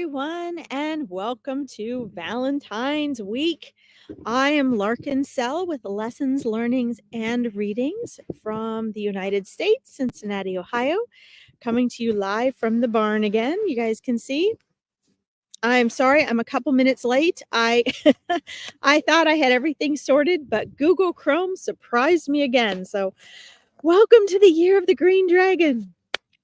everyone, and welcome to Valentine's Week. I am Larkin with Lessons, Learnings, and Readings from the United States, Cincinnati, Ohio, coming to you live from the barn again. You guys can see. I'm sorry, I'm a couple minutes late. I I thought I had everything sorted, but Google Chrome surprised me again. So, welcome to the year of the green dragon.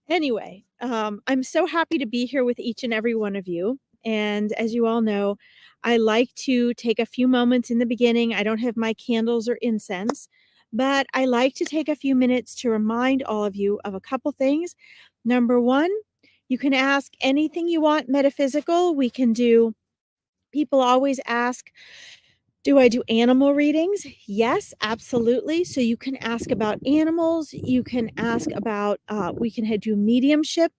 Anyway, I'm so happy to be here with each and every one of you. And as you all know, I like to take a few moments in the beginning. I don't have my candles or incense, but I like to take a few minutes to remind all of you of a couple things. Number one, you can ask anything you want metaphysical. We can do, people always ask, do I do animal readings? Yes, absolutely. So you can ask about animals. You can ask about, we can do mediumship.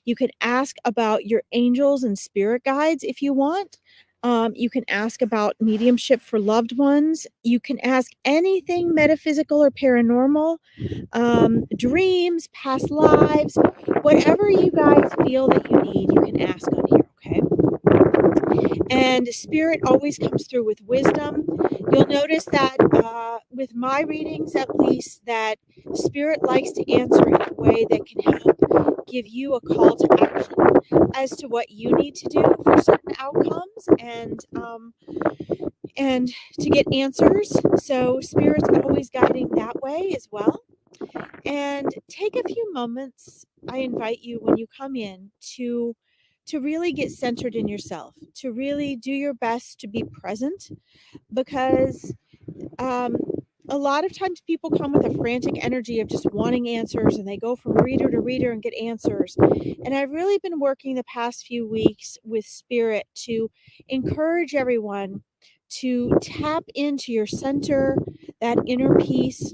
You can ask about your angels and spirit guides if you want. You can ask about mediumship for loved ones. You can ask anything metaphysical or paranormal, dreams, past lives, whatever you guys feel that you need, you can ask on here, okay? And spirit always comes through with wisdom. You'll notice that with my readings, at least, that spirit likes to answer in a way that can help give you a call to action as to what you need to do for certain outcomes and to get answers. So spirit's always guiding that way as well. And take a few moments, I invite you, when you come in, to really get centered in yourself, to really do your best to be present, because um, a lot of times people come with a frantic energy of just wanting answers, and they go from reader to reader and get answers. And I've really been working the past few weeks with spirit to encourage everyone to tap into your center, that inner peace,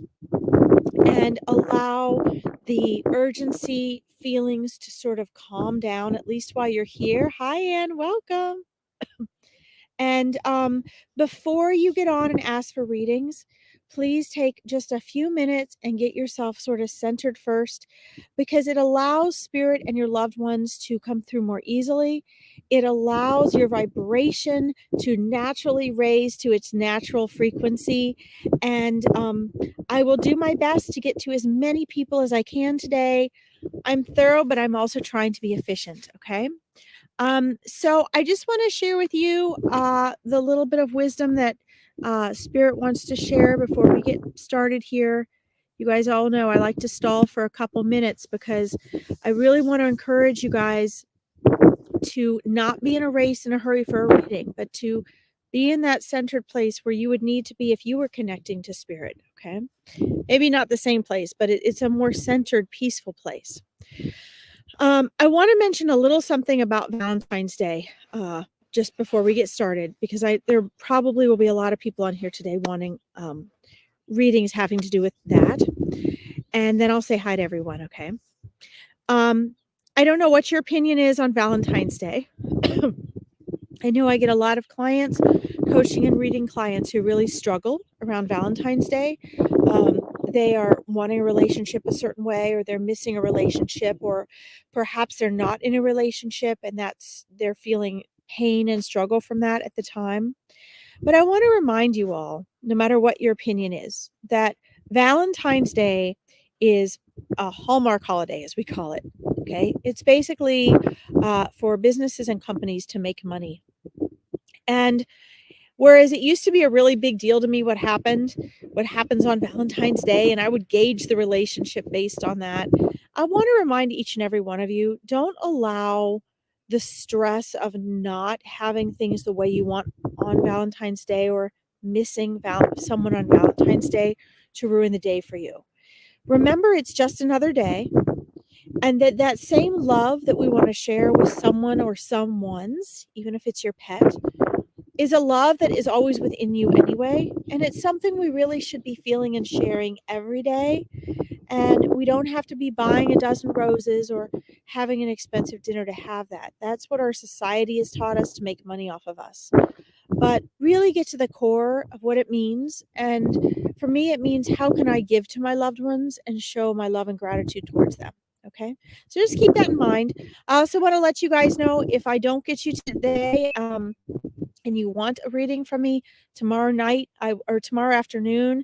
and allow the urgency feelings to sort of calm down, at least while you're here. Hi, Anne, welcome. And before you get on and ask for readings, please take just a few minutes and get yourself sort of centered first, because it allows spirit and your loved ones to come through more easily. It allows your vibration to naturally raise to its natural frequency. And I will do my best to get to as many people as I can today. I'm thorough, but I'm also trying to be efficient, okay? So I just want to share with you the little bit of wisdom that Spirit wants to share before we get started here. You guys all know I like to stall for a couple minutes because I really want to encourage you guys to not be in a race in a hurry for a reading, but to be in that centered place where you would need to be if you were connecting to Spirit, okay? Maybe not the same place, but it's a more centered, peaceful place. I want to mention a little something about Valentine's Day just before we get started, because there probably will be a lot of people on here today wanting readings having to do with that. And then I'll say hi to everyone, okay? I don't know what your opinion is on Valentine's Day. I know I get a lot of clients, coaching and reading clients, who really struggle around Valentine's Day. They are wanting a relationship a certain way, or they're missing a relationship, or perhaps they're not in a relationship and they're feeling pain and struggle from that at the time. But I want to remind you all, no matter what your opinion is, that Valentine's Day is a Hallmark holiday, as we call it. Okay, it's basically for businesses and companies to make money. And whereas it used to be a really big deal to me what happens on Valentine's Day, and I would gauge the relationship based on that, I want to remind each and every one of you, don't allow the stress of not having things the way you want on Valentine's Day, or missing someone on Valentine's Day, to ruin the day for you. Remember, it's just another day, and that same love that we want to share with someone or someone's, even if it's your pet, is a love that is always within you anyway. And it's something we really should be feeling and sharing every day. And we don't have to be buying a dozen roses or having an expensive dinner to have that. That's what our society has taught us, to make money off of us. But really get to the core of what it means. And for me, it means, how can I give to my loved ones and show my love and gratitude towards them? Okay. So just keep that in mind. I also want to let you guys know if I don't get you today, and you want a reading from me tomorrow night or tomorrow afternoon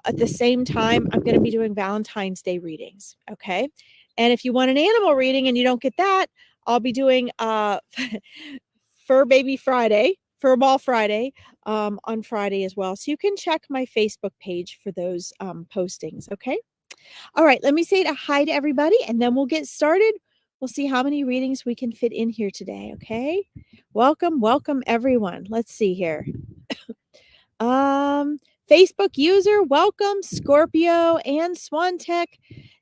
at the same time, I'm going to be doing Valentine's Day readings. Okay. And if you want an animal reading and you don't get that, I'll be doing Fur Baby Friday, Fur Ball Friday on Friday as well. So you can check my Facebook page for those postings. Okay. All right. Let me say a hi to everybody and then we'll get started. We'll see how many readings we can fit in here today. Okay. Welcome, welcome everyone. Let's see here. Facebook user, welcome. Scorpio and Swantech,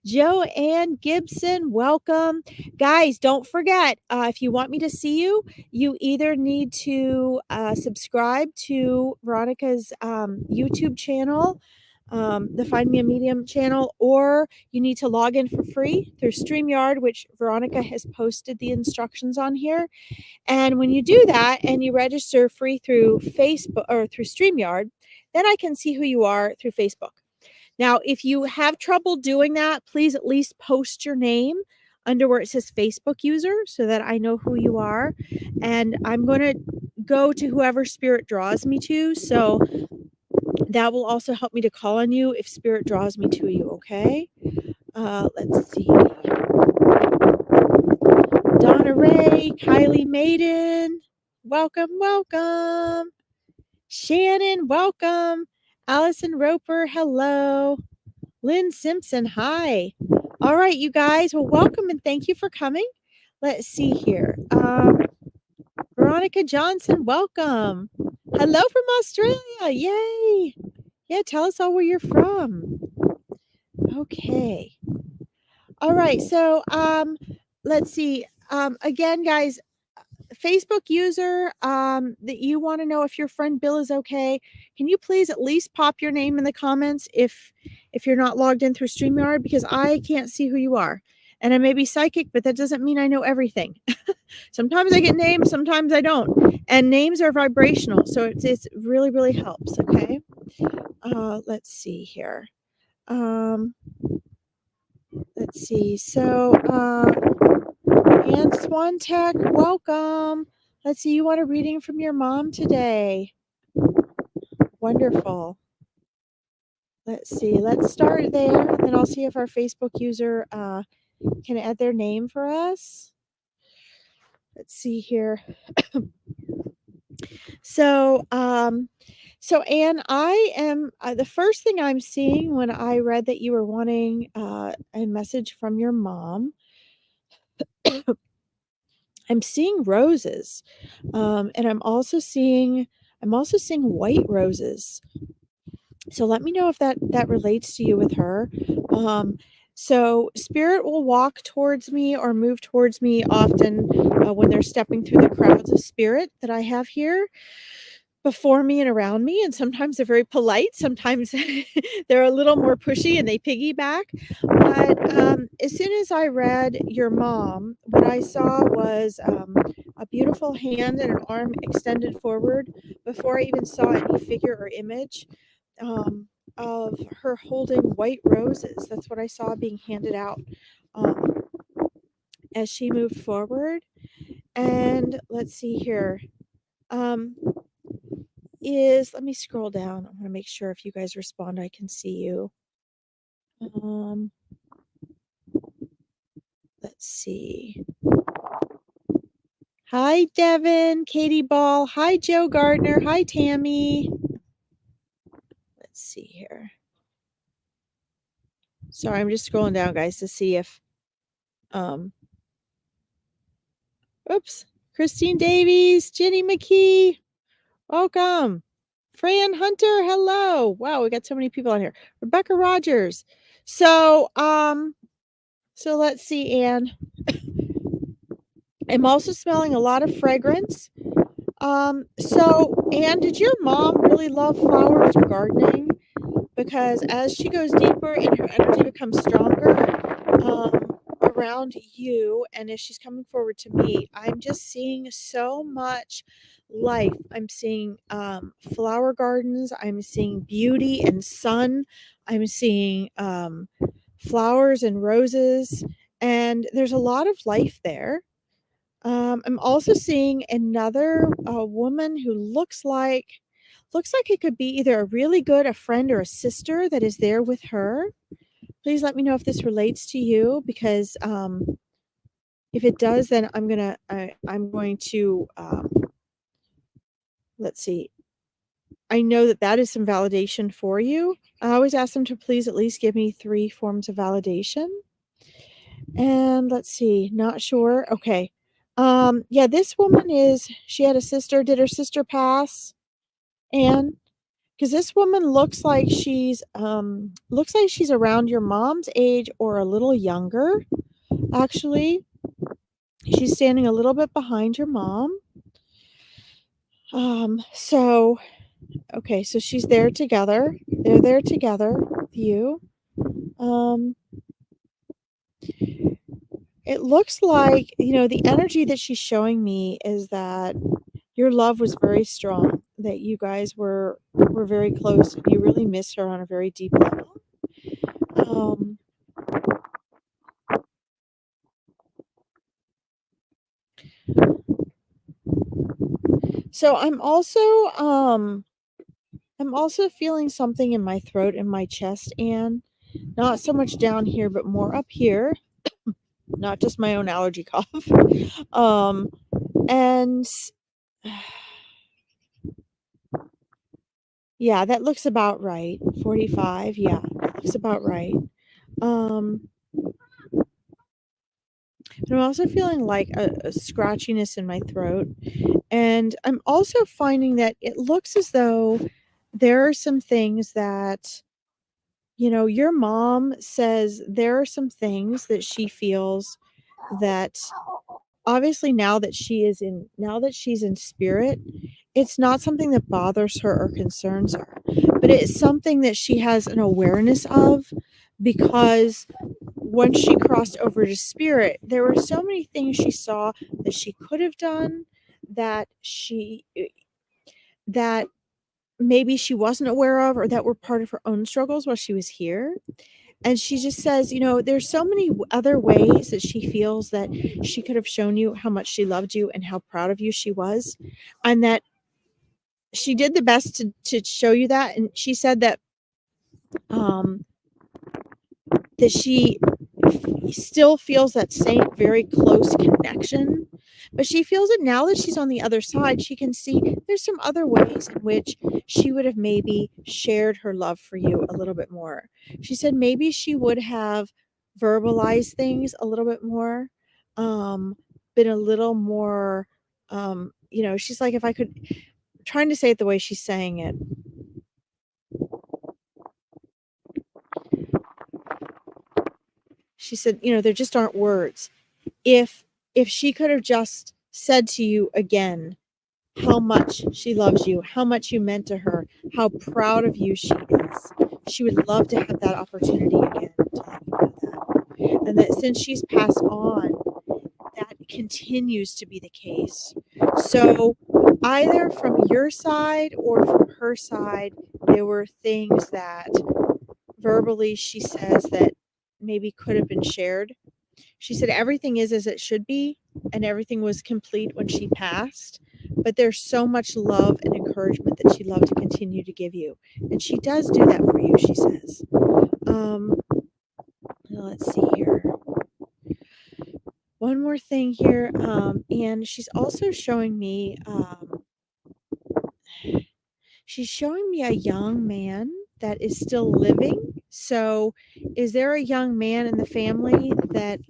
Joanne Gibson, welcome. Guys, don't forget, if you want me to see you, you either need to subscribe to Veronica's YouTube channel, the Find Me a Medium channel, or you need to log in for free through StreamYard, which Veronica has posted the instructions on here. And when you do that and you register free through Facebook or through StreamYard, then I can see who you are through Facebook. Now, if you have trouble doing that, please at least post your name under where it says Facebook user so that I know who you are. And I'm going to go to whoever Spirit draws me to. So that will also help me to call on you if Spirit draws me to you, okay? Let's see. Donna Ray, Kylie Maiden, welcome, welcome. Shannon, welcome. Allison Roper, hello. Lynn Simpson, hi. All right, you guys, well, welcome and thank you for coming. Let's see here. Veronica Johnson, welcome. Hello from Australia, yay. Yeah, tell us all where you're from. Okay. All right, so let's see. Again, guys, Facebook user that you want to know if your friend Bill is okay, can you please at least pop your name in the comments if you're not logged in through StreamYard, because I can't see who you are. And I may be psychic, but that doesn't mean I know everything. Sometimes I get names, sometimes I don't. And names are vibrational, so it's really, really helps, okay? Let's see here. Let's see. So, and Swan Tech, welcome. Let's see, you want a reading from your mom today. Wonderful. Let's see, let's start there, and then I'll see if our Facebook user can add their name for us. Let's see here. So, Anne, I am the first thing I'm seeing when I read that you were wanting a message from your mom. I'm seeing roses, and I'm also seeing white roses. So let me know if that relates to you with her. So spirit will walk towards me or move towards me often when they're stepping through the crowds of spirit that I have here before me and around me, and sometimes they're very polite, sometimes they're a little more pushy and they piggyback. But as soon as I read your mom, what I saw was a beautiful hand and an arm extended forward before I even saw any figure or image of her holding white roses. That's what I saw being handed out as she moved forward. And let's see here. Let me scroll down. I want to make sure if you guys respond, I can see you. Let's see. Hi, Devin, Katie Ball. Hi, Joe Gardner. Hi, Tammy. Let's see here. Sorry, I'm just scrolling down, guys, to see if oops. Christine Davies, Jenny McKee. Welcome. Fran Hunter, hello. Wow, we got so many people on here. Rebecca Rogers. So let's see, Anne. I'm also smelling a lot of fragrance. So Anne, did your mom really love flowers or gardening? Because as she goes deeper and her energy becomes stronger around you, and as she's coming forward to me, I'm just seeing so much life. I'm seeing flower gardens. I'm seeing beauty and sun. I'm seeing flowers and roses and there's a lot of life there. I'm also seeing another woman who looks like it could be either a friend or a sister that is there with her. Please let me know if this relates to you, because if it does, then I'm going to let's see. I know that that is some validation for you. I always ask them to please at least give me 3 forms of validation. And let's see, not sure. Okay. Yeah, this woman she had a sister. Did her sister pass? And because this woman looks like she's around your mom's age or a little younger, actually. She's standing a little bit behind your mom. So okay, so she's there together. They're there together with you. Um, it looks like, the energy that she's showing me is that your love was very strong, that you guys were very close, and you really miss her on a very deep level. Um, so I'm also feeling something in my throat and my chest, and not so much down here, but more up here, not just my own allergy cough. Um, and yeah, that looks about right. 45, yeah, that looks about right. Um, and I'm also feeling like a scratchiness in my throat. And I'm also finding that it looks as though there are some things that, your mom says there are some things that she feels that obviously now that she's in spirit, it's not something that bothers her or concerns her, but it's something that she has an awareness of, because when she crossed over to spirit, there were so many things she saw that she could have done, that that maybe she wasn't aware of, or that were part of her own struggles while she was here. And she just says, there's so many other ways that she feels that she could have shown you how much she loved you and how proud of you she was, and that she did the best to show you that. And she said um that she still feels that same very close connection, but she feels it now that she's on the other side. She can see there's some other ways in which she would have maybe shared her love for you a little bit more. She said maybe she would have verbalized things a little bit more, been a little more, she's like, if I could, trying to say it the way she's saying it. She said, there just aren't words. If she could have just said to you again how much she loves you, how much you meant to her, how proud of you she is, she would love to have that opportunity again to let you know that. And that since she's passed on, that continues to be the case. So either from your side or from her side, there were things that verbally she says that maybe could have been shared. She said everything is as it should be, and everything was complete when she passed. But there's so much love and encouragement that she'd love to continue to give you. And she does do that for you, she says. Let's see here. One more thing here. And she's also showing me, a young man that is still living. So is there a young man in the family that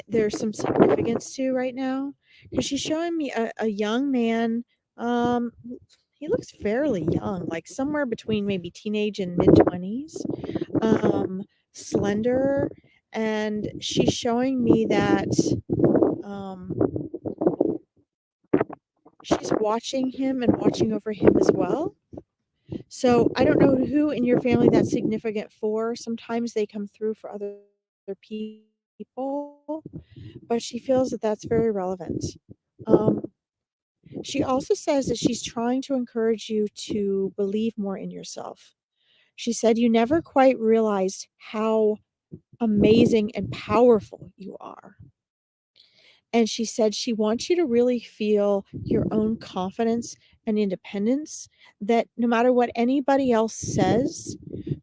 there's some significance to right now? Because she's showing me a young man. Um, he looks fairly young, like somewhere between maybe teenage and mid 20s. Slender, and she's showing me that um, she's watching him and watching over him as well. So I don't know who in your family that's significant for. Sometimes they come through for other people, but she feels that that's very relevant. Um, she also says that she's trying to encourage you to believe more in yourself. She said you never quite realized how amazing and powerful you are. And she said she wants you to really feel your own confidence and independence, that no matter what anybody else says,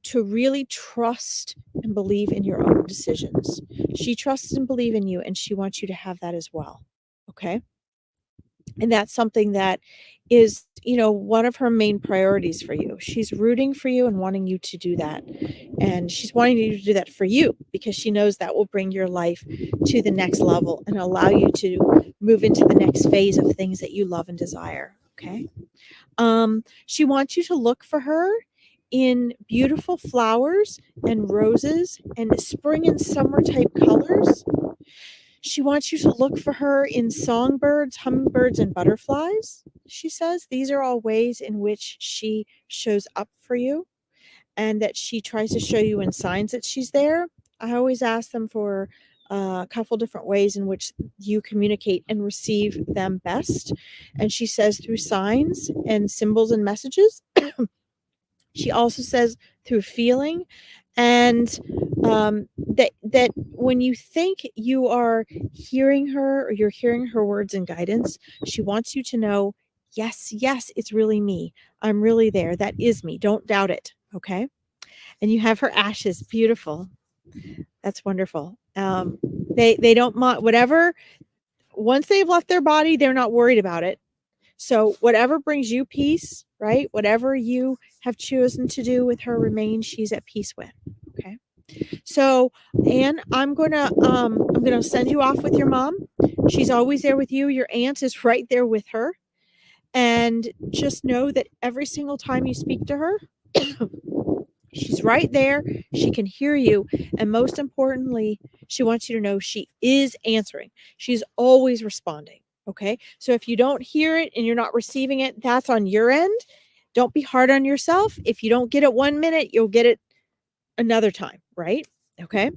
to really trust and believe in your own decisions. She trusts and believes in you, and she wants you to have that as well. Okay. And that's something that is, one of her main priorities for you. She's rooting for you and wanting you to do that. And she's wanting you to do that for you because she knows that will bring your life to the next level and allow you to move into the next phase of things that you love and desire. Okay. She wants you to look for her in beautiful flowers and roses and spring and summer type colors. She wants you to look for her in songbirds, hummingbirds, and butterflies. She says these are all ways in which she shows up for you and that she tries to show you in signs that she's there. I always ask them for a couple different ways in which you communicate and receive them best. And she says through signs and symbols and messages. She also says through feeling, and that when you think you are hearing her or you're hearing her words and guidance, she wants you to know, yes, yes, it's really me. I'm really there. That is me. Don't doubt it. Okay. And you have her ashes. Beautiful. That's wonderful. They don't mind whatever. Once they've left their body, they're not worried about it. So whatever brings you peace, right? Whatever you have chosen to do with her remains, she's at peace with. Okay. So, Anne, I'm gonna send you off with your mom. She's always there with you. Your aunt is right there with her. And just know that every single time you speak to her, she's right there. She can hear you. And most importantly, she wants you to know she is answering. She's always responding. Okay. So if you don't hear it and you're not receiving it, that's on your end. Don't be hard on yourself. If you don't get it 1 minute, you'll get it another time. Right. Okay.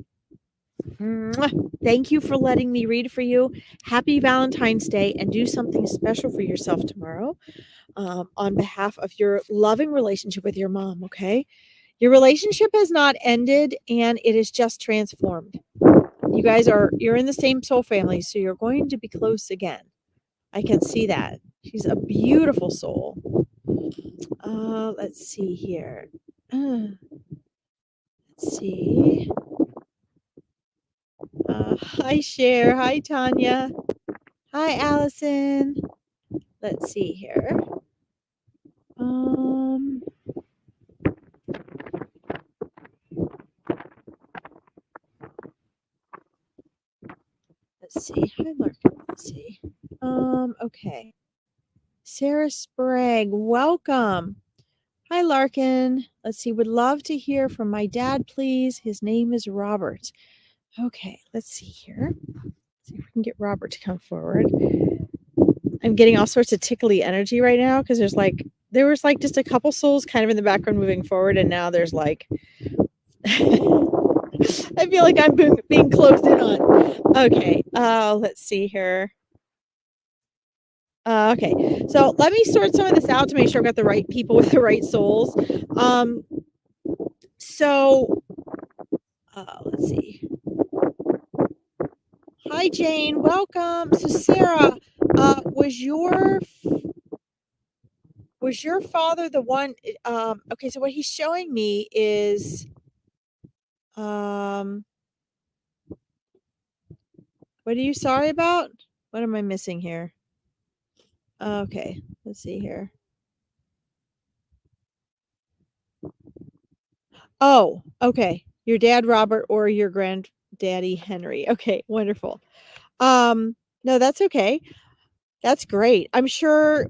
Mwah. Thank you for letting me read for you. Happy Valentine's Day, and do something special for yourself tomorrow on behalf of your loving relationship with your mom. Okay. Your relationship has not ended, and it is just transformed. You're in the same soul family, so you're going to be close again. I can see that. She's a beautiful soul. Let's see here. Let's see. Hi, Cher. Hi, Tanya. Hi, Allison. Let's see here. Let's see. Hi, Larkin. Let's see. Okay. Sarah Sprague, welcome. Hi, Larkin. Let's see. Would love to hear from my dad, please. His name is Robert. Okay, let's see here. Let's see if we can get Robert to come forward. I'm getting all sorts of tickly energy right now because there was just a couple souls kind of in the background moving forward, and now there's I feel like I'm being closed in on. Okay, let's see here. Okay, so let me sort some of this out to make sure I've got the right people with the right souls. So let's see. Hi, Jane. Welcome. So, Sarah, was your father the one? Okay, so what he's showing me is, what are you sorry about? What am I missing here? Okay, let's see here. Oh, okay. Your dad, Robert, or your granddaddy, Henry. Okay, wonderful. No, that's okay. That's great. I'm sure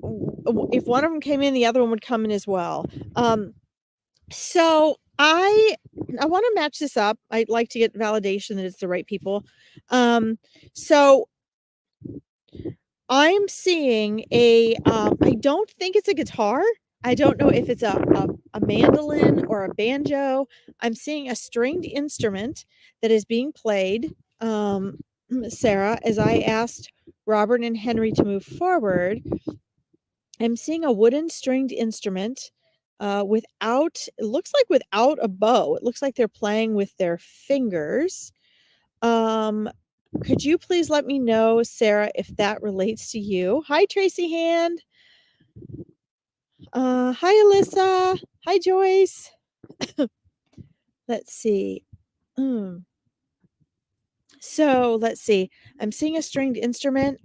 if one of them came in, the other one would come in as well. So I want to match this up. I'd like to get validation that it's the right people. So I'm seeing I don't think it's a guitar. I don't know if it's a mandolin or a banjo. I'm seeing a stringed instrument that is being played. Sarah, as I asked Robert and Henry to move forward, I'm seeing a wooden stringed instrument it looks like without a bow. It looks like they're playing with their fingers. Um, could you please let me know, Sarah, if that relates to you? Hi, Tracy Hand. Hi, Alyssa. Hi, Joyce. Let's see. So let's see. I'm seeing a stringed instrument.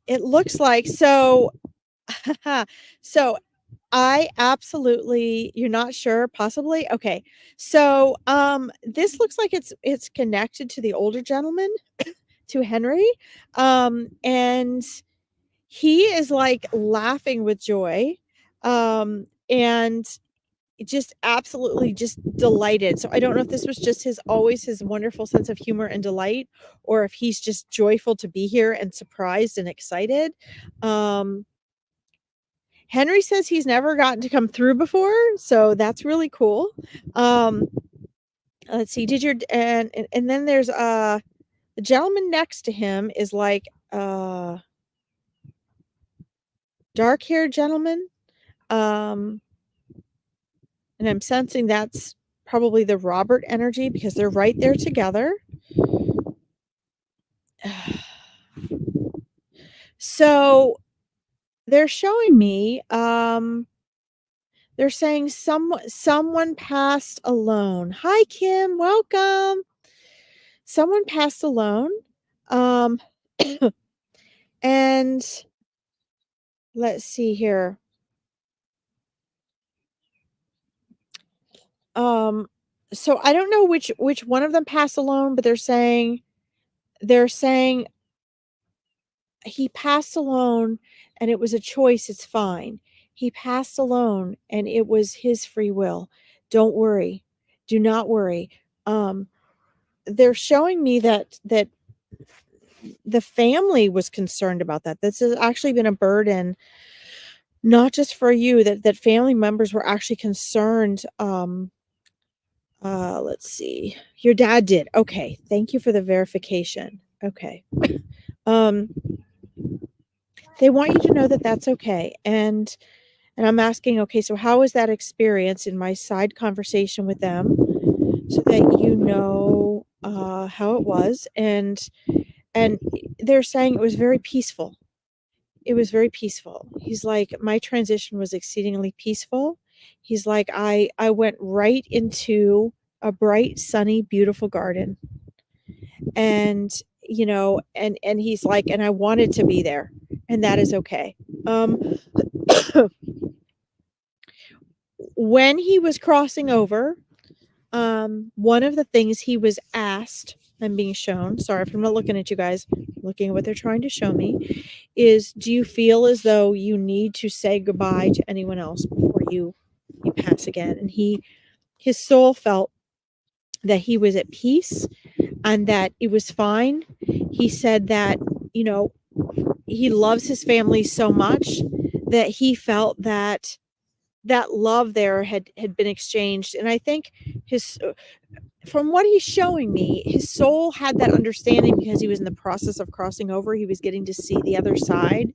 It looks like so. So I absolutely. You're not sure, possibly. Okay. So this looks like it's connected to the older gentleman, to Henry, and he is like laughing with joy, and just absolutely just delighted. So I don't know if this was just his wonderful sense of humor and delight, or if he's just joyful to be here and surprised and excited. Um, Henry says he's never gotten to come through before, so that's really cool. Let's see, did your and then there's the gentleman next to him is like dark-haired gentleman. And I'm sensing that's probably the Robert energy because they're right there together. So they're showing me, they're saying someone passed alone. Hi, Kim, welcome. Someone passed alone. Um, and let's see here. Um, so I don't know which one of them passed alone, but they're saying he passed alone and it was a choice, it's fine. He passed alone and it was his free will. Don't worry. Do not worry. Um, they're showing me that the family was concerned about that. This has actually been a burden, not just for you, that family members were actually concerned. Let's see. Your dad did. Okay. Thank you for the verification. Okay. Um, they want you to know that that's okay. And I'm asking, okay, so how was that experience in my side conversation with them so that you know how it was? And they're saying it was very peaceful. It was very peaceful. He's like, my transition was exceedingly peaceful. He's like, I went right into a bright, sunny, beautiful garden. And and he's like, and I wanted to be there, and that is okay. When he was crossing over, one of the things he was asked, I'm being shown, sorry if I'm not looking at you guys, looking at what they're trying to show me, is do you feel as though you need to say goodbye to anyone else before you pass again? And his soul felt that he was at peace and that it was fine. He said that, you know, he loves his family so much that he felt that that love there had been exchanged. And I think his from what he's showing me, his soul had that understanding because he was in the process of crossing over. He was getting to see the other side.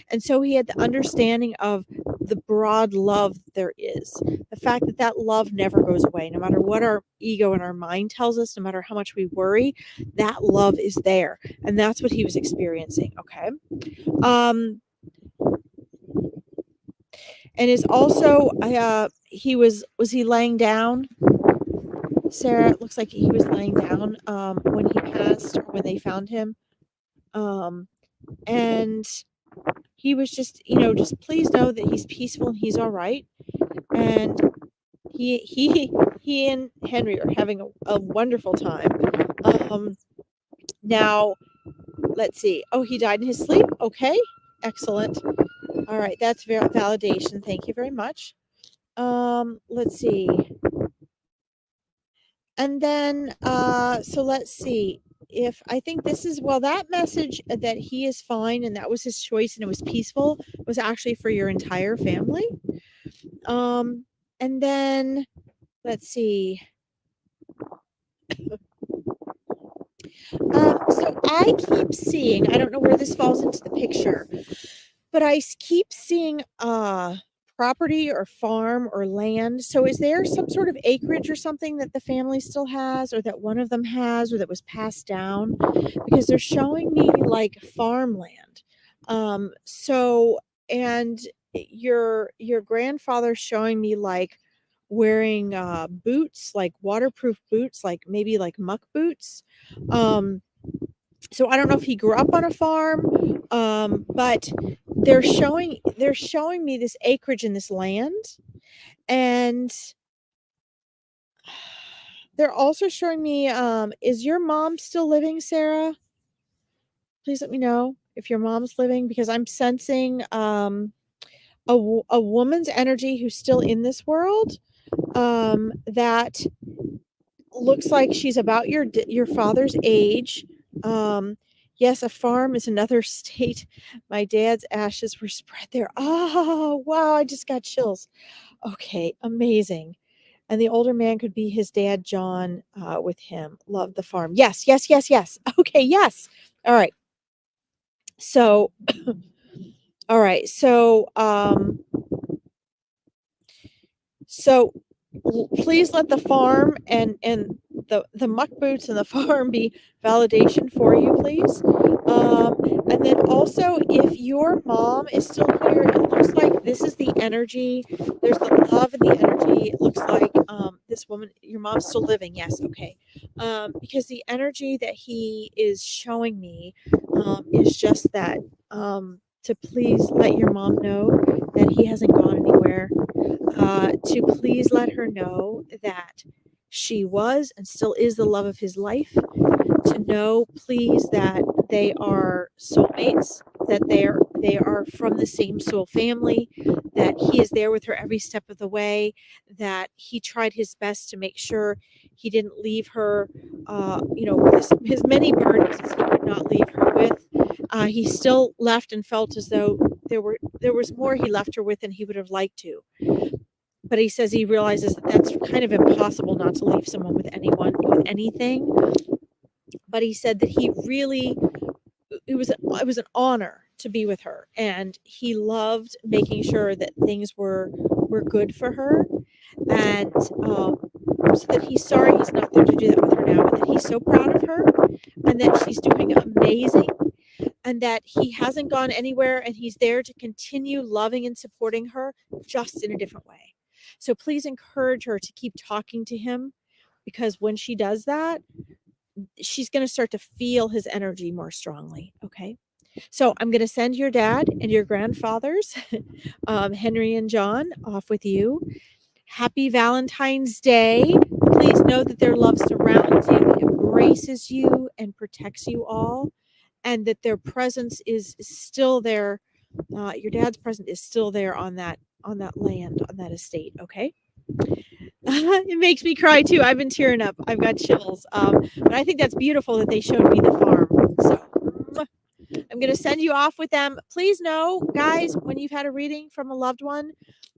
And so he had the understanding of the broad love there is. The fact that that love never goes away, no matter what our ego and our mind tells us, no matter how much we worry, that love is there. And that's what he was experiencing. Okay. And is also, he was he laying down? Sarah, it looks like he was laying down when he passed or when they found him. And he was just, just please know that he's peaceful and he's all right. And he and Henry are having a wonderful time. Now, let's see. Oh, he died in his sleep. Okay, excellent. All right, that's validation. Thank you very much. Let's see. And then, so let's see if I think this is, well, that message that he is fine and that was his choice and it was peaceful was actually for your entire family. And then let's see. So I keep seeing, I don't know where this falls into the picture, but I keep seeing property or farm or land. So is there some sort of acreage or something that the family still has, or that one of them has, or that was passed down? Because they're showing me like farmland. So and your grandfather's showing me like wearing boots, like waterproof boots, like maybe like muck boots. So I don't know if he grew up on a farm, but they're showing me this acreage in this land, and they're also showing me, is your mom still living, Sarah? Please let me know if your mom's living, because I'm sensing a woman's energy who's still in this world, that looks like she's about your father's age. Yes, a farm is another state. My dad's ashes were spread there. Oh, wow, I just got chills. Okay, amazing. And the older man could be his dad, John, with him. Love the farm. Yes, yes, yes, yes. Okay, yes. All right. So, all right. So please let the farm and the muck boots and the farm be validation for you, please. And then also, if your mom is still here, it looks like this is the energy. There's the love and the energy. It looks like this woman, your mom's still living. Yes, okay. Because the energy that he is showing me is just that, to please let your mom know that he hasn't gone anywhere, to please let her know that she was and still is the love of his life, to know, please, that they are soulmates, that they are from the same soul family, that he is there with her every step of the way, that he tried his best to make sure he didn't leave her, with his many burdens as he could not leave her with. He still left and felt as though there was more he left her with than he would have liked to. But he says he realizes that that's kind of impossible, not to leave someone with anyone with anything. But he said that he really, it was an honor to be with her, and he loved making sure that things were good for her, and so that he's sorry he's not there to do that with her now, but that he's so proud of her, and that she's doing amazing, and that he hasn't gone anywhere, and he's there to continue loving and supporting her, just in a different way. So please encourage her to keep talking to him, because when she does that, she's going to start to feel his energy more strongly. Okay. So I'm going to send your dad and your grandfathers, Henry and John, off with you. Happy Valentine's Day. Please know that their love surrounds you, embraces you, and protects you all, and that their presence is still there. Your dad's presence is still there on that land, on that estate. Okay. It makes me cry too. I've been tearing up. I've got chills. But I think that's beautiful that they showed me the farm. So I'm going to send you off with them. Please know, guys, when you've had a reading from a loved one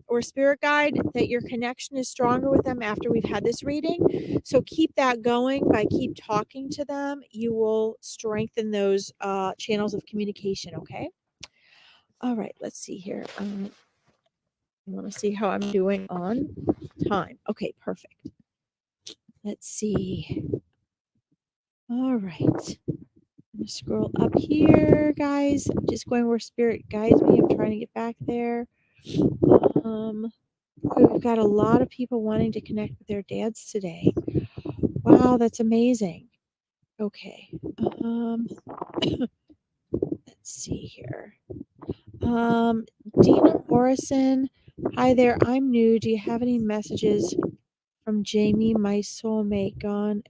or a spirit guide, that your connection is stronger with them after we've had this reading. So keep that going by keep talking to them. You will strengthen those channels of communication. Okay. All right. Let's see here. I want to see how I'm doing on time. Okay, perfect. Let's see. All right. I'm going to scroll up here, guys. I'm just going where spirit guides me. I'm trying to get back there. We've got a lot of people wanting to connect with their dads today. Wow, that's amazing. Okay. Let's see here. Dina Morrison. Hi there. I'm new. Do you have any messages from Jamie, my soulmate, gone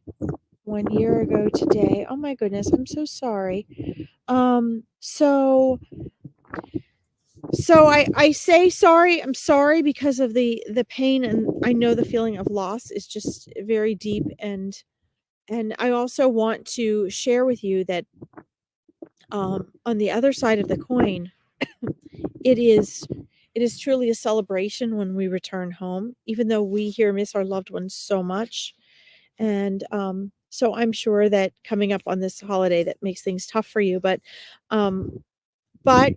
1 year ago today? Oh my goodness, I'm so sorry. So I say sorry. I'm sorry because of the pain, and I know the feeling of loss is just very deep, and I also want to share with you that on the other side of the coin, it is truly a celebration when we return home, even though we here miss our loved ones so much. And so I'm sure that coming up on this holiday, that makes things tough for you, but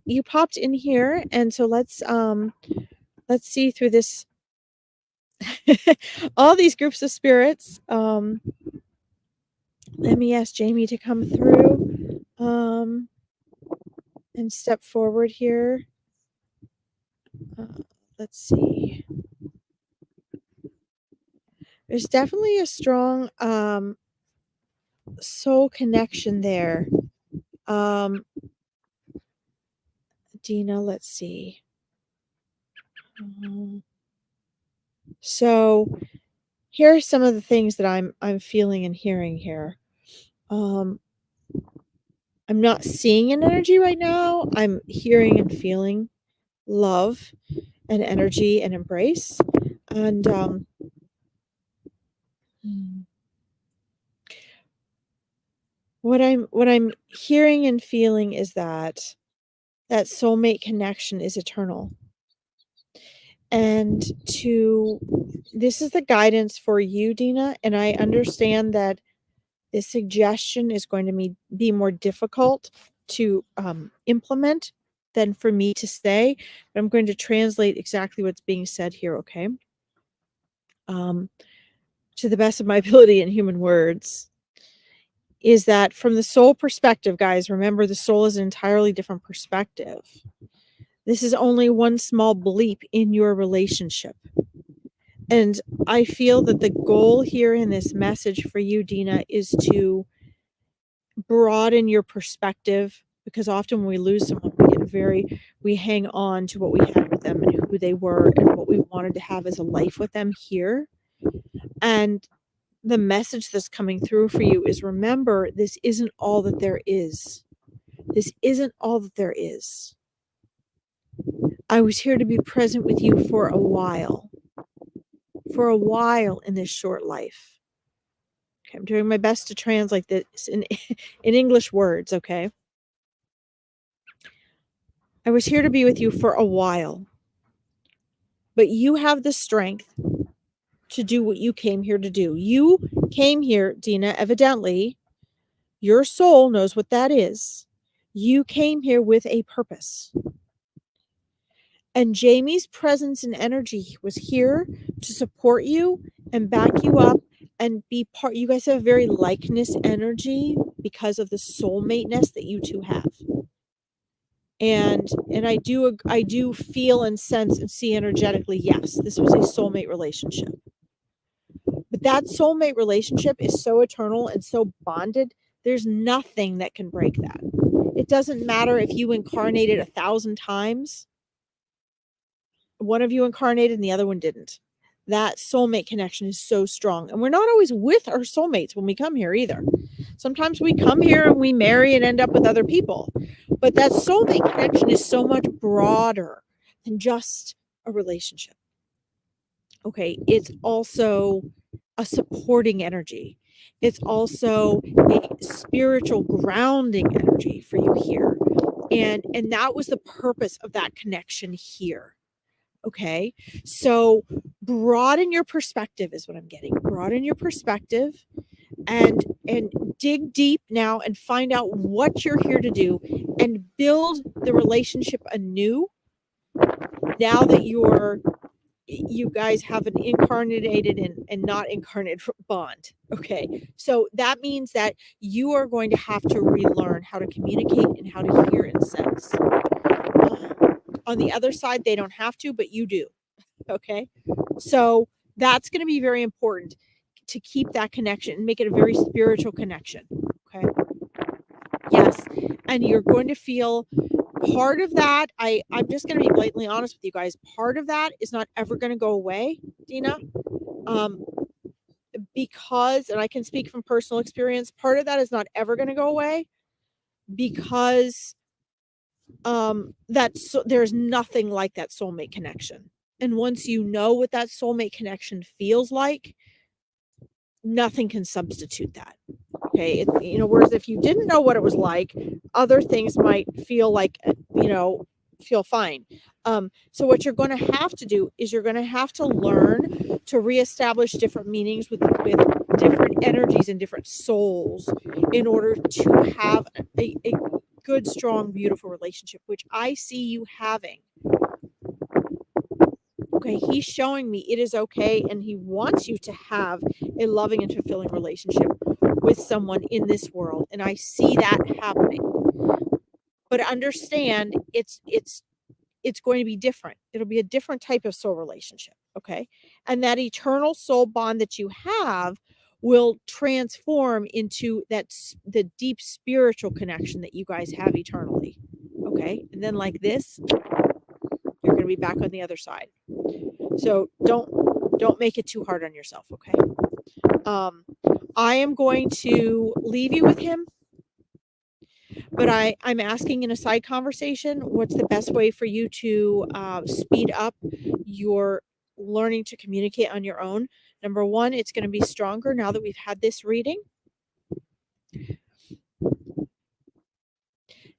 you popped in here, and so let's let's see through this all these groups of spirits. Let me ask Jamie to come through and step forward here. Let's see. There's definitely a strong soul connection there. Dina, let's see. So here are some of the things that I'm feeling and hearing here. I'm not seeing an energy right now. I'm hearing and feeling love and energy and embrace. And what I'm hearing and feeling is that soulmate connection is eternal. And this is the guidance for you, Dina, and I understand that this suggestion is going to be more difficult to implement than for me to say, but I'm going to translate exactly what's being said here, okay? To the best of my ability in human words, is that from the soul perspective, guys, remember the soul is an entirely different perspective. This is only one small bleep in your relationship. And I feel that the goal here in this message for you, Dina, is to broaden your perspective, because often when we lose someone, we hang on to what we had with them and who they were and what we wanted to have as a life with them here. And the message that's coming through for you is, remember, this isn't all that there is. This isn't all that there is. I was here to be present with you for a while in this short life. Okay, I'm doing my best to translate this in English words, okay? I was here to be with you for a while, but you have the strength to do what you came here to do. You came here, Dina, evidently, your soul knows what that is. You came here with a purpose. And Jamie's presence and energy was here to support you and back you up and be part. You guys have a very likeness energy because of the soulmate-ness that you two have. And I do feel and sense and see energetically, yes, this was a soulmate relationship. But that soulmate relationship is so eternal and so bonded, there's nothing that can break that. It doesn't matter if you incarnated 1,000 times. One of you incarnated and the other one didn't. That soulmate connection is so strong. And we're not always with our soulmates when we come here either. Sometimes we come here and we marry and end up with other people. But that soulmate connection is so much broader than just a relationship. Okay, it's also a supporting energy. It's also a spiritual grounding energy for you here. And that was the purpose of that connection here. Okay, so broaden your perspective is what I'm getting. Broaden your perspective and dig deep now and find out what you're here to do and build the relationship anew now that you guys have an incarnated and not incarnate bond. Okay, so that means that you are going to have to relearn how to communicate and how to hear and sense. On the other side, they don't have to, but you do. Okay, so that's going to be very important to keep that connection and make it a very spiritual connection. Okay, yes, and you're going to feel part of that. I'm just going to be blatantly honest with you guys. Part of that is not ever going to go away, Dina, because, and I can speak from personal experience, part of that is not ever going to go away because there's nothing like that soulmate connection. And once you know what that soulmate connection feels like, nothing can substitute that. Okay, whereas if you didn't know what it was like, other things might feel like, feel fine. So what you're going to have to do is you're going to have to learn to reestablish different meanings with different energies and different souls in order to have a good, strong, beautiful relationship, which I see you having. Okay, he's showing me it is okay, and he wants you to have a loving and fulfilling relationship with someone in this world, and I see that happening. But understand, it's going to be different. It'll be a different type of soul relationship, okay? And that eternal soul bond that you have will transform into the deep spiritual connection that you guys have eternally, okay? And then like this, you're going to be back on the other side. So don't make it too hard on yourself, okay? I am going to leave you with him, but I'm asking in a side conversation, what's the best way for you to speed up your learning to communicate on your own? Number one, it's going to be stronger now that we've had this reading.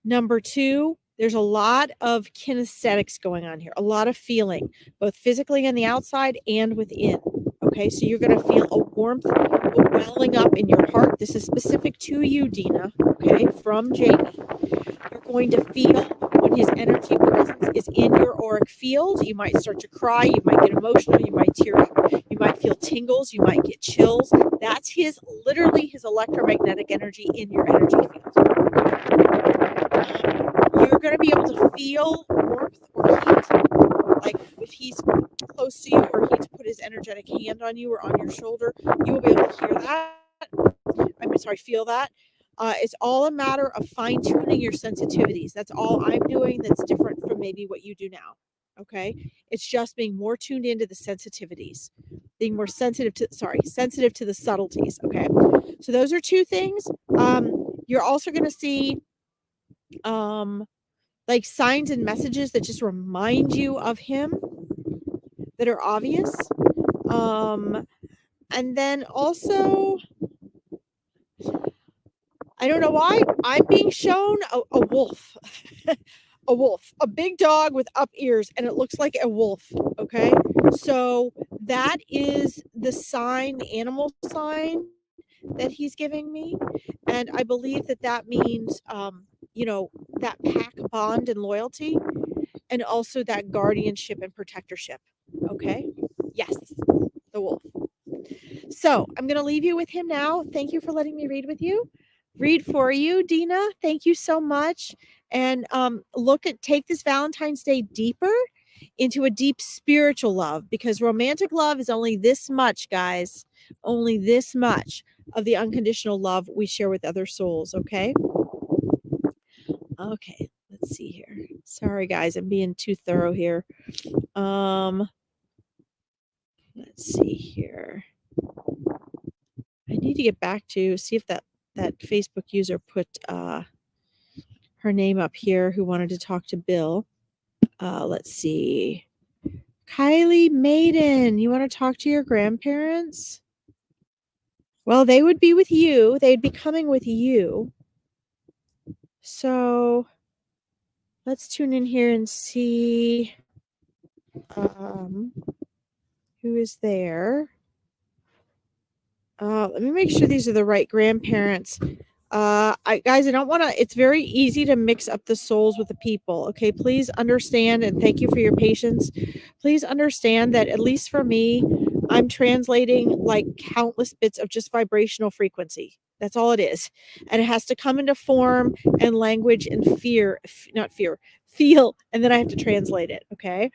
Number two, there's a lot of kinesthetics going on here, a lot of feeling, both physically on the outside and within. Okay, so you're going to feel a warmth welling up in your heart. This is specific to you, Dina, okay, from Jamie. You're going to feel when his energy presence is in your auric field. You might start to cry, you might get emotional, you might tear up, you might feel tingles, you might get chills. That's literally his electromagnetic energy in your energy field. You're going to be able to feel warmth or heat, like if he's close to you or he's put his energetic hand on you or on your shoulder, you will be able to hear that. Feel that. It's all a matter of fine tuning your sensitivities. That's all I'm doing that's different from maybe what you do now. Okay. It's just being more tuned into the sensitivities, being more sensitive to the subtleties. Okay. So those are two things. You're also going to see like signs and messages that just remind you of him that are obvious. And then also, I don't know why I'm being shown a wolf, a wolf, a big dog with up ears, and it looks like a wolf. Okay. So that is the sign, the animal sign that he's giving me. And I believe that means, that pack bond and loyalty, and also that guardianship and protectorship. Okay. Yes. The wolf. So I'm going to leave you with him now. Thank you for letting me read for you, Dina. Thank you so much. And take this Valentine's Day deeper into a deep spiritual love, because romantic love is only this much, guys. Only this much of the unconditional love we share with other souls. Okay. Okay. Let's see here. Sorry, guys. I'm being too thorough here. Let's see here. I need to get back to see if that Facebook user put her name up here who wanted to talk to Bill. Let's see. Kylie Maiden, you want to talk to your grandparents? Well, they would be with you. They'd be coming with you. So let's tune in here and see who is there. Let me make sure these are the right grandparents. Guys, I don't want to, it's very easy to mix up the souls with the people. Okay. Please understand, and thank you for your patience. Please understand that, at least for me, I'm translating like countless bits of just vibrational frequency. That's all it is. And it has to come into form and language and feel, and then I have to translate it. Okay.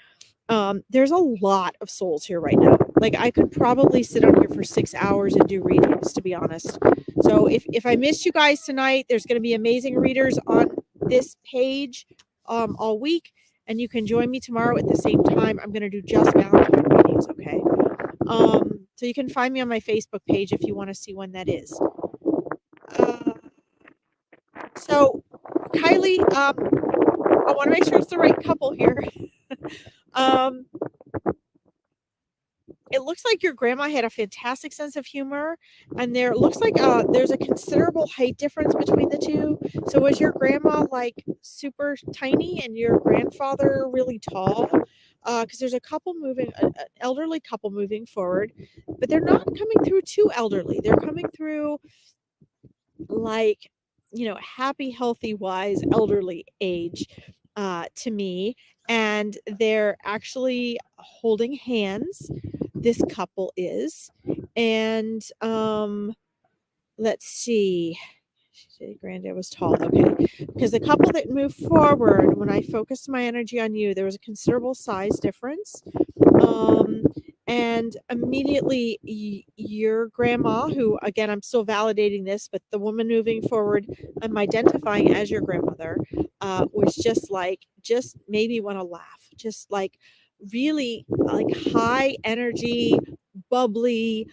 There's a lot of souls here right now. Like, I could probably sit on here for 6 hours and do readings, to be honest. So if I missed you guys tonight, there's going to be amazing readers on this page all week, and you can join me tomorrow at the same time. I'm going to do just Valentine readings, okay? So you can find me on my Facebook page if you want to see when that is. So Kylie, I want to make sure it's the right couple here. It looks like your grandma had a fantastic sense of humor, and there looks like there's a considerable height difference between the two. So was your grandma like super tiny and your grandfather really tall? Because there's a couple moving, an elderly couple moving forward, but they're not coming through too elderly. They're coming through like, happy, healthy, wise, elderly age. to me, and they're actually holding hands. This couple is, and let's see. She said granddad was tall. Okay. Because the couple that moved forward, when I focused my energy on you, there was a considerable size difference. Um, and immediately your grandma, who again, I'm still validating this, but the woman moving forward, I'm identifying as your grandmother, was just made me want to laugh. Just like really like high energy, bubbly,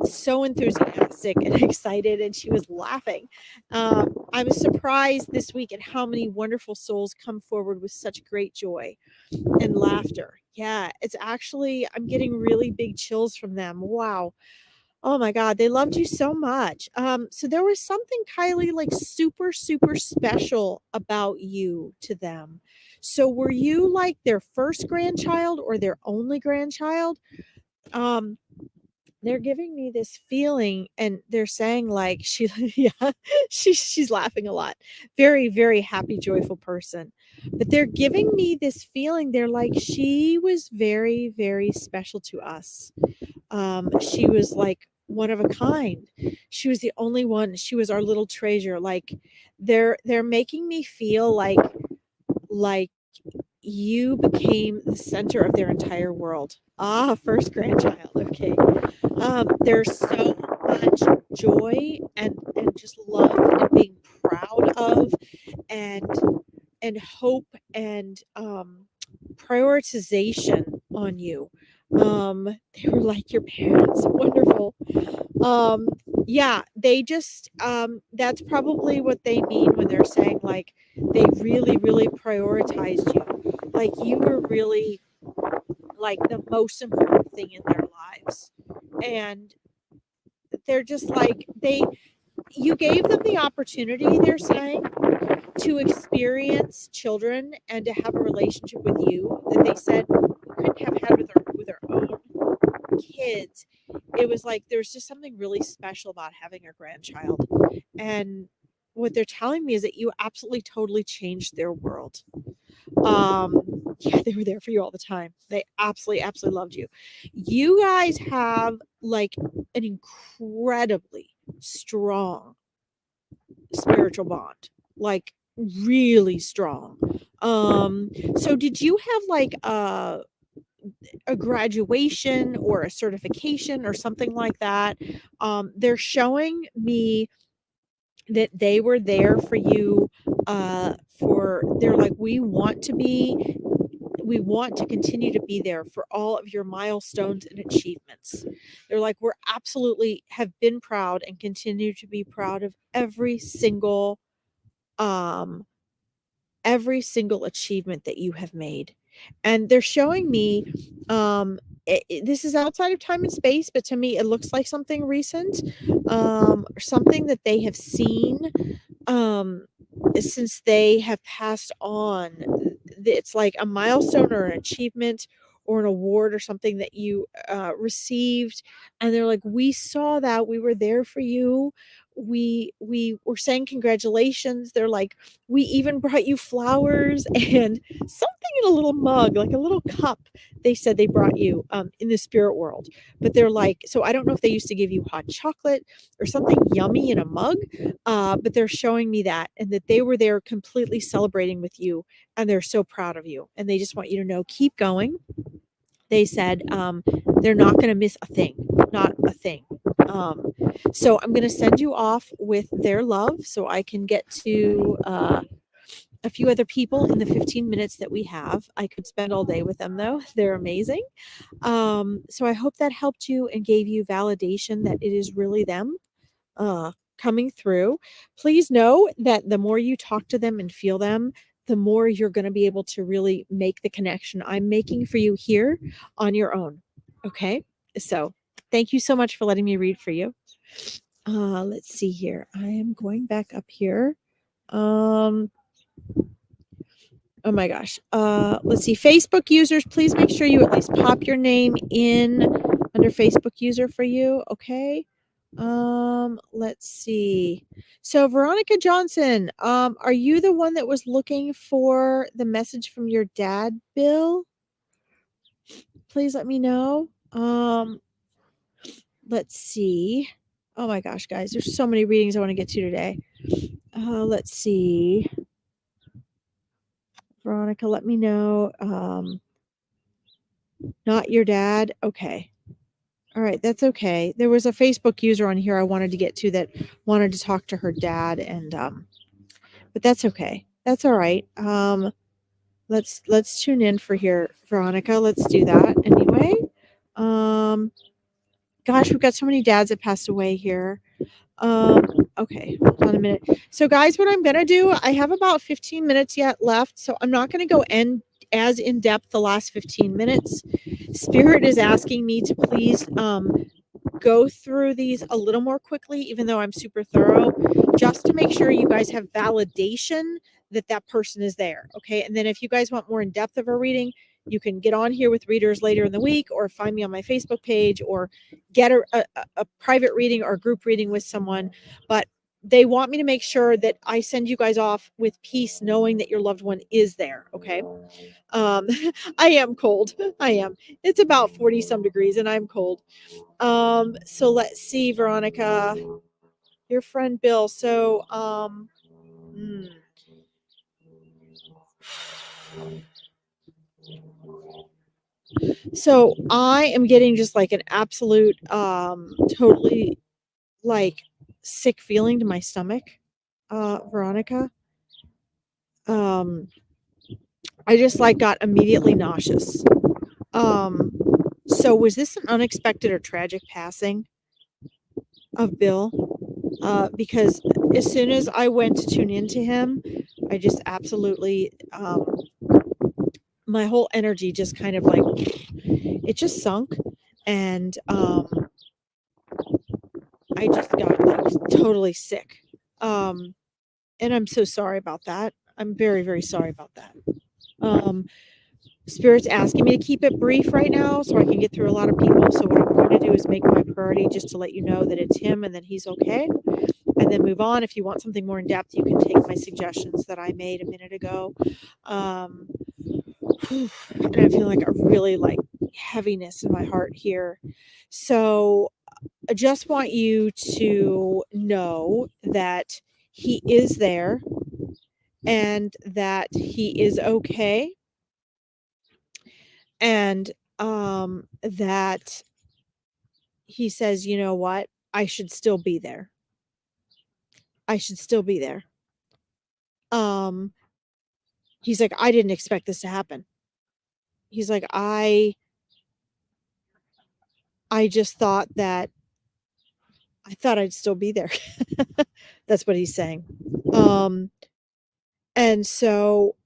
so enthusiastic and excited, and she was laughing. I was surprised this week at how many wonderful souls come forward with such great joy and laughter. Yeah, it's actually, I'm getting really big chills from them. Wow. Oh my God, they loved you so much. So there was something, Kylie, like super, super special about you to them. So were you like their first grandchild or their only grandchild? Um, they're giving me this feeling, and they're saying like she yeah, she's laughing a lot. Very, very happy, joyful person. But they're giving me this feeling, they're like, she was very, very special to us. She was like one of a kind. She was the only one. She was our little treasure. Like they're making me feel like you became the center of their entire world. Ah, first grandchild. Okay. There's so much joy and just love and being proud of and hope and prioritization on you. They were like your parents. Wonderful. Um, yeah, they just that's probably what they mean when they're saying like they really, really prioritized you. Like you were really like the most important thing in their lives. And they're just like you gave them the opportunity, they're saying, to experience children and to have a relationship with you that they said we couldn't have had with our own kids. It was like there's just something really special about having a grandchild. And what they're telling me is that you absolutely totally changed their world. Yeah, they were there for you all the time. They absolutely, absolutely loved you. You guys have like an incredibly strong spiritual bond, like really strong. So did you have like a graduation or a certification or something like that? They're showing me that they were there for you, for they're like, we want to continue to be there for all of your milestones and achievements. They're like, we're absolutely have been proud and continue to be proud of um every single achievement that you have made. And they're showing me, this is outside of time and space, but to me it looks like something recent, or something that they have seen, um, since they have passed on. It's like a milestone or an achievement or an award or something that you received, and they're like, we saw that, we were there for you, we were saying congratulations. They're like, we even brought you flowers and something in a little mug, like a little cup. They said they brought you, in the spirit world. But they're like, so I don't know if they used to give you hot chocolate or something yummy in a mug, but they're showing me that, and that they were there completely celebrating with you, and they're so proud of you, and they just want you to know, keep going. They said, they're not going to miss a thing, not a thing. Um, so I'm going to send you off with their love so I can get to a few other people in the 15 minutes that we have. I could spend all day with them though. They're amazing. So I hope that helped you and gave you validation that it is really them coming through. Please know that the more you talk to them and feel them, the more you're going to be able to really make the connection I'm making for you here on your own. Okay. So thank you so much for letting me read for you. Let's see here. I am going back up here. Oh my gosh. Let's see. Facebook users, please make sure you at least pop your name in under Facebook user for you. Okay. Let's see. So Veronica Johnson, are you the one that was looking for the message from your dad, Bill? Please let me know. Let's see. Oh my gosh, guys, there's so many readings I want to get to today. Let's see. Veronica, let me know. Not your dad. Okay. All right, that's okay. There was a Facebook user on here I wanted to get to that wanted to talk to her dad, and but that's okay. That's all right. Let's tune in for here, Veronica. Let's do that anyway. Gosh, we've got so many dads that passed away here. Okay, hold on a minute. So, guys, what I'm gonna do, I have about 15 minutes yet left, so I'm not gonna go as in depth the last 15 minutes. Spirit is asking me to please go through these a little more quickly, even though I'm super thorough, just to make sure you guys have validation that that person is there. Okay. And then if you guys want more in depth of a reading, you can get on here with readers later in the week, or find me on my Facebook page, or get a private reading or group reading with someone. But they want me to make sure that I send you guys off with peace, knowing that your loved one is there. Okay. I am cold. I am. It's about 40 some degrees and I'm cold. So let's see, Veronica, your friend Bill. So, hmm. So I am getting just like an absolute, totally like sick feeling to my stomach, Veronica. I just like got immediately nauseous. Um, so was this an unexpected or tragic passing of Bill? Because as soon as I went to tune into him, I just absolutely, my whole energy just kind of like, it just sunk. And I just got like totally sick. And I'm so sorry about that. I'm very, very sorry about that. Spirit's asking me to keep it brief right now so I can get through a lot of people. So what I'm going to do is make my priority just to let you know that it's him and that he's okay, and then move on. If you want something more in depth, you can take my suggestions that I made a minute ago. And I feel like a really like heaviness in my heart here. So I just want you to know that he is there and that he is okay, and that he says, you know what? I should still be there. I should still be there. Um, he's like, I didn't expect this to happen. He's like, I just thought that I thought I'd still be there. That's what he's saying. And so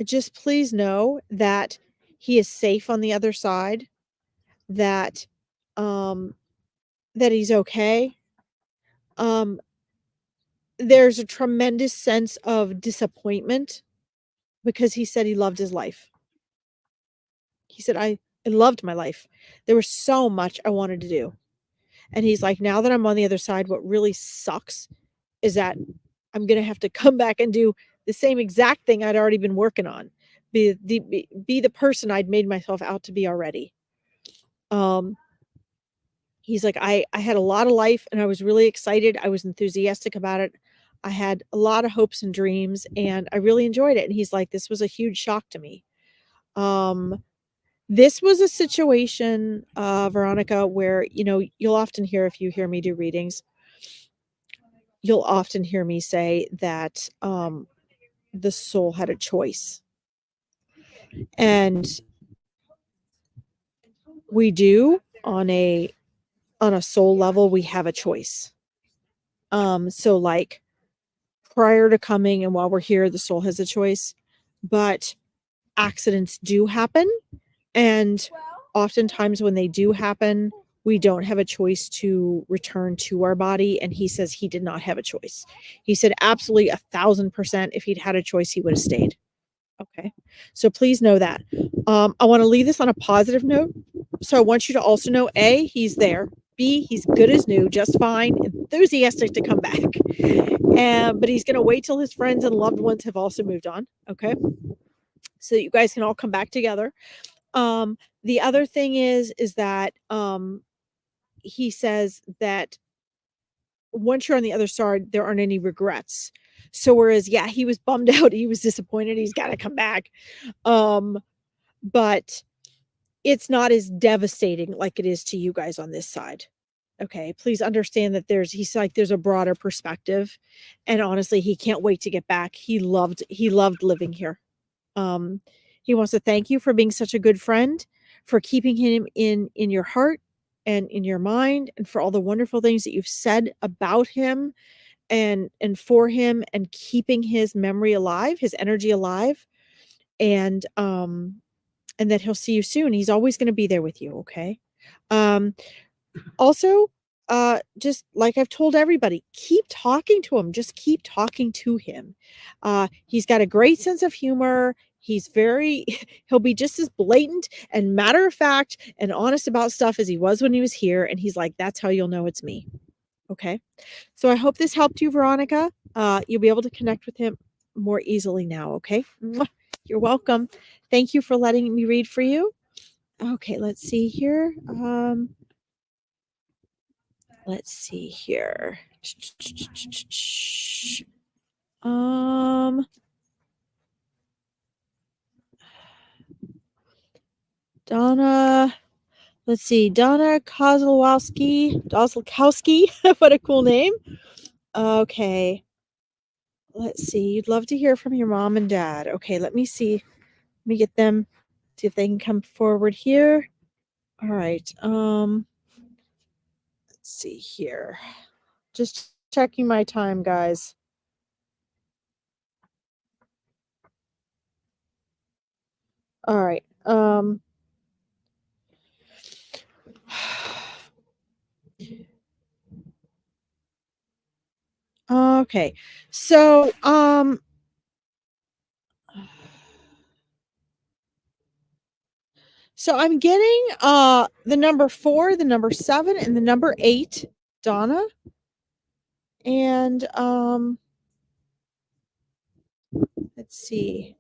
just please know that he is safe on the other side, that um that he's okay. Um there's a tremendous sense of disappointment because he said he loved his life. He said, I loved my life. There was so much I wanted to do. And he's like, now that I'm on the other side, what really sucks is that I'm going to have to come back and do the same exact thing I'd already been working on. Be the person I'd made myself out to be already. Um, he's like, I had a lot of life and I was really excited. I was enthusiastic about it. I had a lot of hopes and dreams and I really enjoyed it. And he's like, this was a huge shock to me. Um, this was a situation, Veronica, where, you know, you'll often hear, if you hear me do readings, you'll often hear me say that the soul had a choice. And we do on a soul level, we have a choice. So like prior to coming and while we're here, the soul has a choice, but accidents do happen. And oftentimes when they do happen, we don't have a choice to return to our body. And he says he did not have a choice. He said absolutely 1,000%. If he'd had a choice, he would have stayed. Okay. So please know that. I want to leave this on a positive note. So I want you to also know, A, he's there. B, he's good as new, just fine, enthusiastic to come back. But he's going to wait till his friends and loved ones have also moved on. Okay. So that you guys can all come back together. The other thing is that he says that once you're on the other side, there aren't any regrets. So whereas, yeah, he was bummed out, he was disappointed, he's got to come back. But it's not as devastating like it is to you guys on this side. Okay, please understand that he's like there's a broader perspective, and honestly, he can't wait to get back. He loved living here. Um, he wants to thank you for being such a good friend, for keeping him in your heart and in your mind, and for all the wonderful things that you've said about him and for him, and keeping his memory alive, his energy alive, and that he'll see you soon. He's always going to be there with you. Okay. Um, Also, just like I've told everybody, keep talking to him. Just keep talking to him. He's got a great sense of humor. He's very, he'll be just as blatant and matter of fact and honest about stuff as he was when he was here. And he's like, that's how you'll know it's me. Okay. So I hope this helped you, Veronica. You'll be able to connect with him more easily now. Okay. Mwah. You're welcome. Thank you for letting me read for you. Okay. Let's see here. Let's see here. Um, Donna, let's see. Donna Kozlowski. What a cool name. Okay. Let's see. You'd love to hear from your mom and dad. Okay, let me see. Let me get them, see if they can come forward here. All right. Let's see here. Just checking my time, guys. All right. Okay. So, so I'm getting the number 4, the number 7, and the number 8, Donna. And let's see.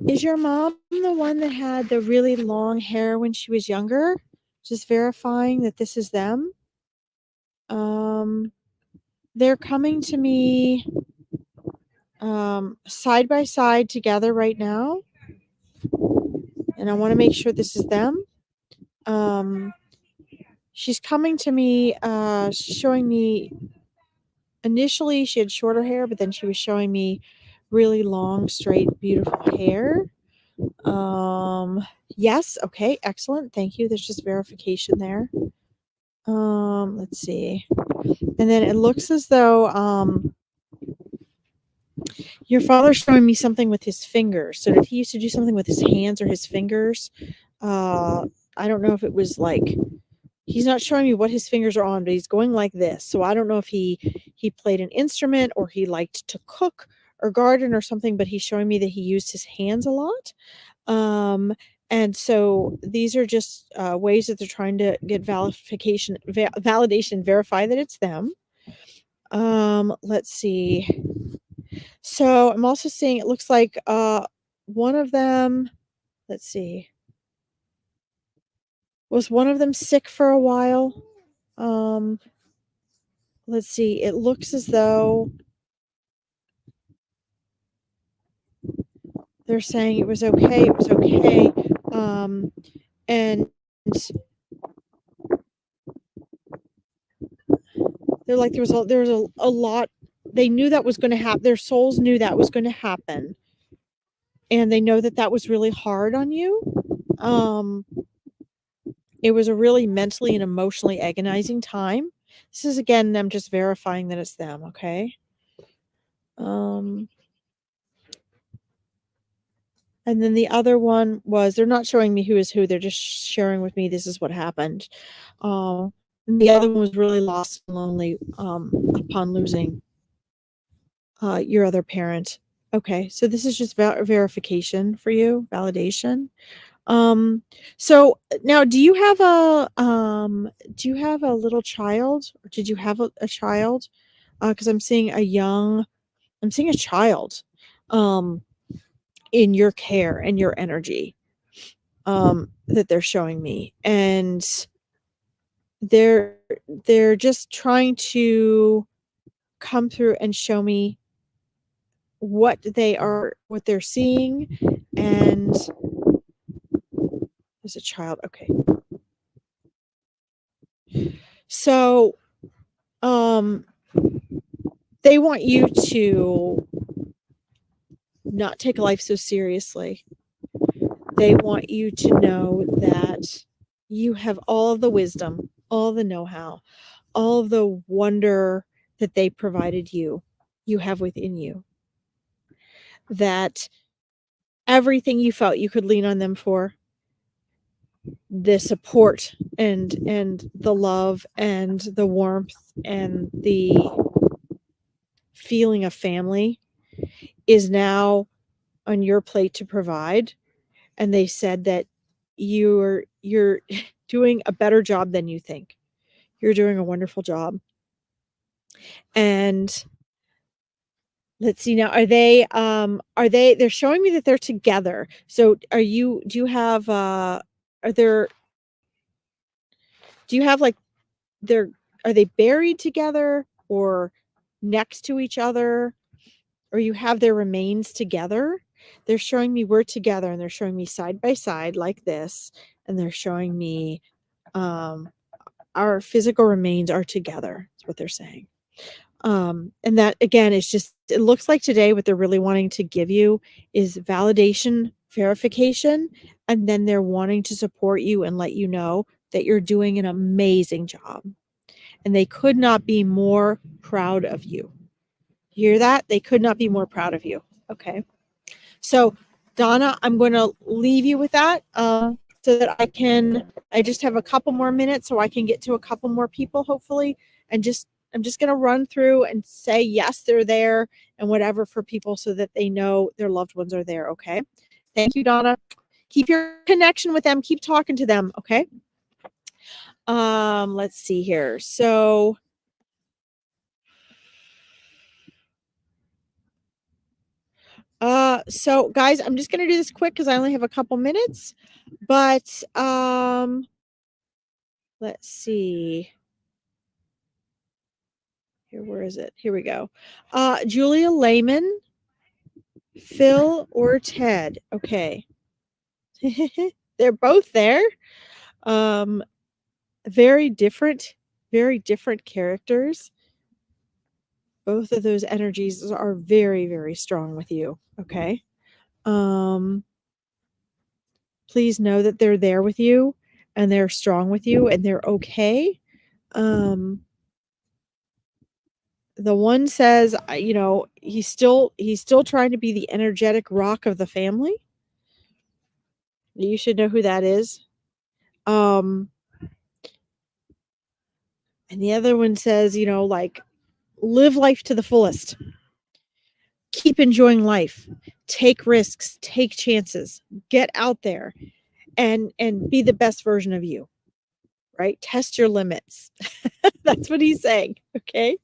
Is your mom the one that had the really long hair when she was younger? Just verifying that this is them. They're coming to me side by side together right now. And I want to make sure this is them. She's coming to me, showing me, initially she had shorter hair, but then she was showing me really long, straight, beautiful hair. Yes, okay, excellent. Thank you. There's just verification there. Let's see. And then it looks as though your father's showing me something with his fingers. So did he used to do something with his hands or his fingers? I don't know if it was like, he's not showing me what his fingers are on, but he's going like this. So I don't know if he played an instrument or he liked to cook or garden or something, but he's showing me that he used his hands a lot. And so these are just ways that they're trying to get validation, and verify that it's them. Let's see. So I'm also seeing, it looks like one of them, let's see, was one of them sick for a while? Let's see. It looks as though they're saying it was okay. It was okay. And they're like, there was a lot. They knew that was going to happen. Their souls knew that was going to happen. And they know that that was really hard on you. It was a really mentally and emotionally agonizing time. This is, again, them just verifying that it's them. Okay. And then the other one was, they're not showing me who is who. They're just sharing with me, this is what happened. And the other one was really lost and lonely upon losing your other parent. Okay, so this is just verification for you, validation. So now do you have a little child? Or did you have a child? Because I'm seeing a child um in your care and your energy that they're showing me. And they're they're just trying to come through and show me what they're seeing. And there's a child. Okay. So um they want you to not take life so seriously. They want you to know that you have all of the wisdom, all the know-how, all of the wonder that they provided you, you have within you. That everything you felt you could lean on them for, the support and the love and the warmth and the feeling of family is now on your plate to provide. And they said that you're doing a better job than you think. You're doing a wonderful job. And let's see now, they're showing me that they're together. So do you have are there do you have like they're are they buried together or next to each other, or you have their remains together? They're showing me we're together, and they're showing me side by side like this, and they're showing me um our physical remains are together. That's what they're saying. And that again is just, it looks like today what they're really wanting to give you is validation, verification, and then they're wanting to support you and let you know that you're doing an amazing job. And they could not be more proud of you. Hear that? They could not be more proud of you. Okay. So, Donna, I'm going to leave you with that so that I just have a couple more minutes so I can get to a couple more people, hopefully. And I'm just going to run through and say, yes, they're there and whatever for people so that they know their loved ones are there. Okay. Thank you, Donna. Keep your connection with them. Keep talking to them. Okay. Let's see here. So guys, I'm just gonna do this quick because I only have a couple minutes. But let's see. Here, where is it? Here we go. Julia Lehman, Phil or Ted. Okay. They're both there. Um, very different, very different characters. Both of those energies are very, very strong with you. Okay. Um, please know that they're there with you and they're strong with you and they're okay. Um, the one says, he's still trying to be the energetic rock of the family. You should know who that is. Um, and the other one says, like, live life to the fullest. Keep enjoying life. Take risks, take chances. Get out there and be the best version of you. Right? Test your limits. That's what he's saying. Okay.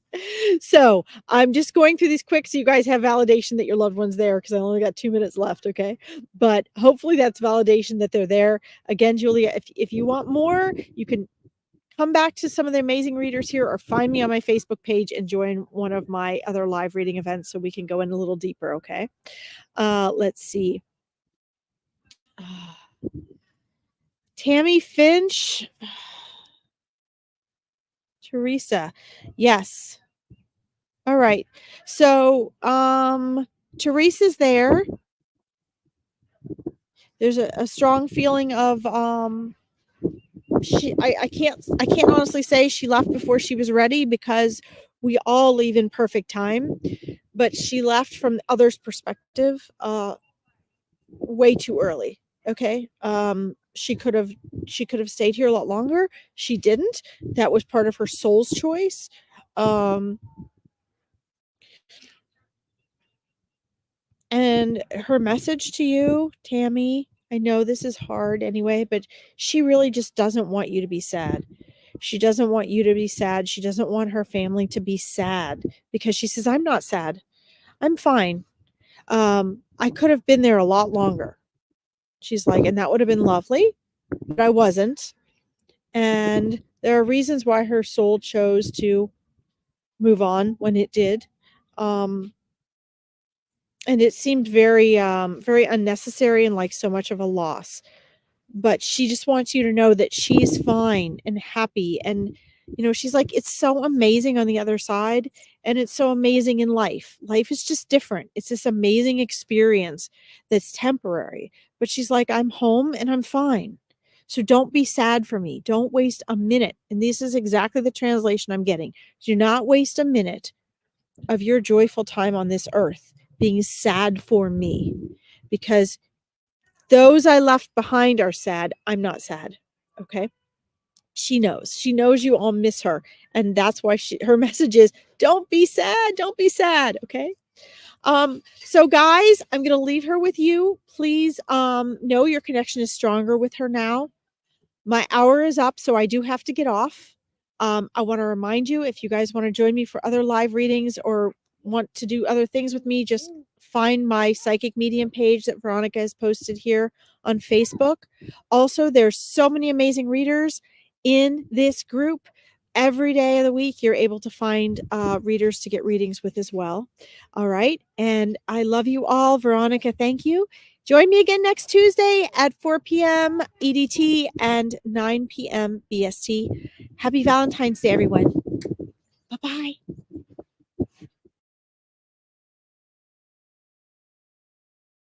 So I'm just going through these quick so you guys have validation that your loved one's there because I only got 2 minutes left. Okay. But hopefully that's validation that they're there. Again, Julia, if you want more, you can come back to some of the amazing readers here or find me on my Facebook page and join one of my other live reading events so we can go in a little deeper. Okay. Let's see. Tammy Finch. Teresa. Yes. All right. So, Teresa's there. There's a strong feeling of I can't honestly say she left before she was ready because we all leave in perfect time, but she left from others' perspective way too early. Okay. She could have stayed here a lot longer. She didn't. That was part of her soul's choice. Um And her message to you, Tammy, I know this is hard anyway, but she really just doesn't want you to be sad. She doesn't want you to be sad. She doesn't want her family to be sad because she says, I'm not sad. I'm fine. I could have been there a lot longer. She's like, and that would have been lovely, but I wasn't. And there are reasons why her soul chose to move on when it did. Um, and it seemed very unnecessary and like so much of a loss. But she just wants you to know that she's fine and happy. And, she's like, it's so amazing on the other side. And it's so amazing in life. Life is just different. It's this amazing experience that's temporary. But she's like, I'm home and I'm fine. So don't be sad for me. Don't waste a minute. And this is exactly the translation I'm getting. Do not waste a minute of your joyful time on this earth being sad for me, because those I left behind are sad. I'm not sad. Okay. She knows. She knows you all miss her. And that's why her message is don't be sad. Don't be sad. Okay. So guys, I'm gonna leave her with you. Please know your connection is stronger with her now. My hour is up, so I do have to get off. I want to remind you, if you guys want to join me for other live readings or want to do other things with me, just find my psychic medium page that Veronica has posted here on Facebook. Also, there's so many amazing readers in this group. Every day of the week, you're able to find readers to get readings with as well. All right. And I love you all. Veronica, thank you. Join me again next Tuesday at 4 p.m. EDT and 9 p.m. BST. Happy Valentine's Day, everyone. Bye-bye.